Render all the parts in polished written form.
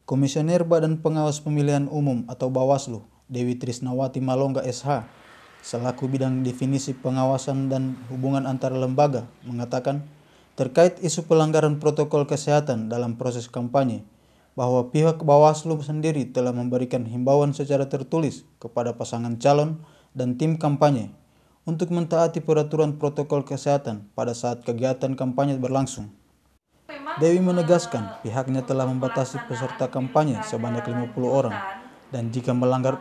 Komisioner Badan Pengawas Pemilihan Umum atau Bawaslu, Dewi Trisnawati Malongga SH, selaku bidang definisi pengawasan dan hubungan antar lembaga, mengatakan terkait isu pelanggaran protokol kesehatan dalam proses kampanye, bahwa pihak Bawaslu sendiri telah memberikan himbauan secara tertulis kepada pasangan calon dan tim kampanye untuk mentaati peraturan protokol kesehatan pada saat kegiatan kampanye berlangsung. Dewi menegaskan pihaknya telah membatasi peserta kampanye sebanyak 50 orang dan jika melanggar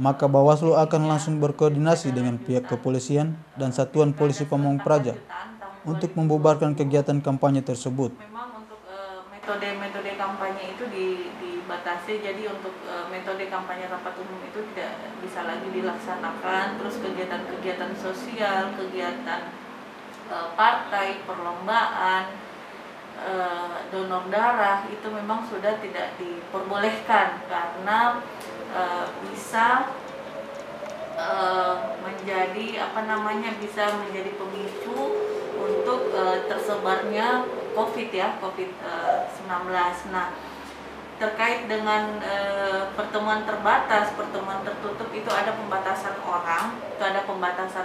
maka Bawaslu akan langsung berkoordinasi dengan pihak kepolisian dan Satuan Polisi Pamong Praja untuk membubarkan kegiatan kampanye tersebut. Memang untuk metode kampanye itu dibatasi, jadi untuk metode kampanye rapat umum itu tidak bisa lagi dilaksanakan, terus kegiatan-kegiatan sosial, kegiatan partai, perlombaan, donor darah itu memang sudah tidak diperbolehkan karena bisa menjadi bisa menjadi pemicu untuk tersebarnya COVID-19. Nah, terkait dengan pertemuan terbatas, pertemuan tertutup itu ada pembatasan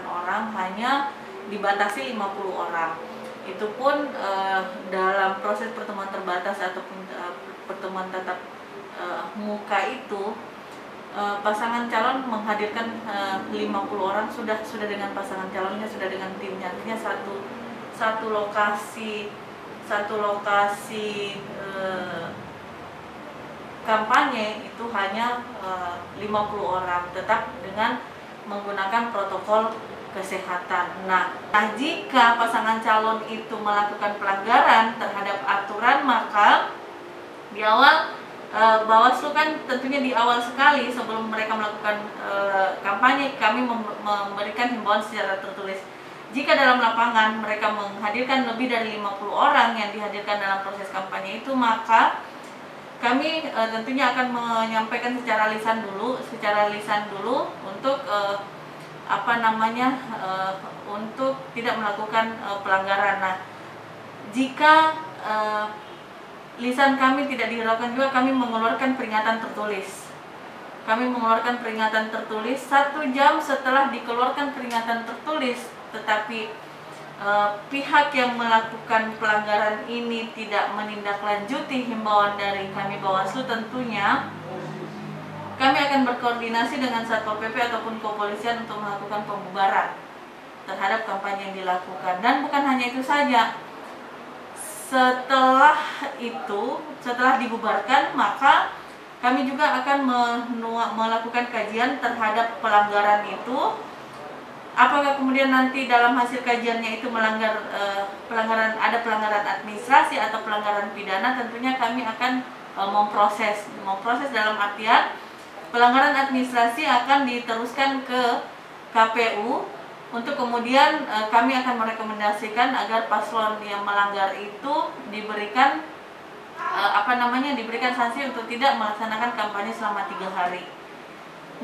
orang, hanya dibatasi 50 orang. Itu pun dalam proses pertemuan terbatas ataupun pertemuan tatap muka itu pasangan calon menghadirkan 50 orang sudah dengan pasangan calonnya, sudah dengan timnya. Artinya satu lokasi kampanye itu hanya 50 orang, tetap dengan menggunakan protokol kesehatan. Nah, jika pasangan calon itu melakukan pelanggaran terhadap aturan, maka di awal Bawaslu kan tentunya di awal sekali sebelum mereka melakukan kampanye, kami memberikan himbauan secara tertulis. Jika dalam lapangan mereka menghadirkan lebih dari 50 orang yang dihadirkan dalam proses kampanye itu, maka kami tentunya akan menyampaikan secara lisan dulu untuk untuk tidak melakukan pelanggaran. Nah, jika lisan kami tidak dihiraukan juga, kami mengeluarkan peringatan tertulis. 1 jam setelah dikeluarkan peringatan tertulis, tetapi pihak yang melakukan pelanggaran ini tidak menindaklanjuti himbauan dari kami Bawaslu, tentunya kami akan berkoordinasi dengan Satpol PP ataupun kepolisian untuk melakukan pembubaran terhadap kampanye yang dilakukan. Dan bukan hanya itu saja, setelah dibubarkan, maka kami juga akan melakukan kajian terhadap pelanggaran itu. Apakah kemudian nanti dalam hasil kajiannya itu ada pelanggaran administrasi atau pelanggaran pidana, tentunya kami akan memproses dalam artian pelanggaran administrasi akan diteruskan ke KPU untuk kemudian kami akan merekomendasikan agar paslon yang melanggar itu diberikan diberikan sanksi untuk tidak melaksanakan kampanye selama 3 hari.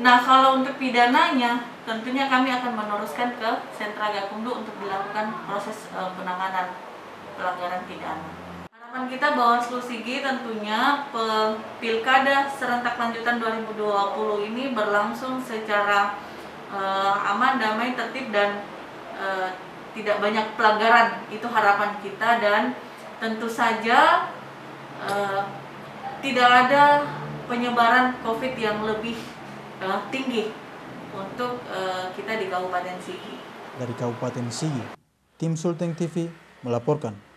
Nah, kalau untuk pidananya tentunya kami akan meneruskan ke Sentra Gakumdu untuk dilakukan proses penanganan pelanggaran pidana. Harapan kita Bawaslu Sigi tentunya Pilkada serentak lanjutan 2020 ini berlangsung secara aman, damai, tertib, dan tidak banyak pelanggaran. Itu harapan kita, dan tentu saja tidak ada penyebaran COVID yang lebih tinggi untuk kita di Kabupaten Sigi. Dari Kabupaten Sigi, tim Sulteng TV melaporkan.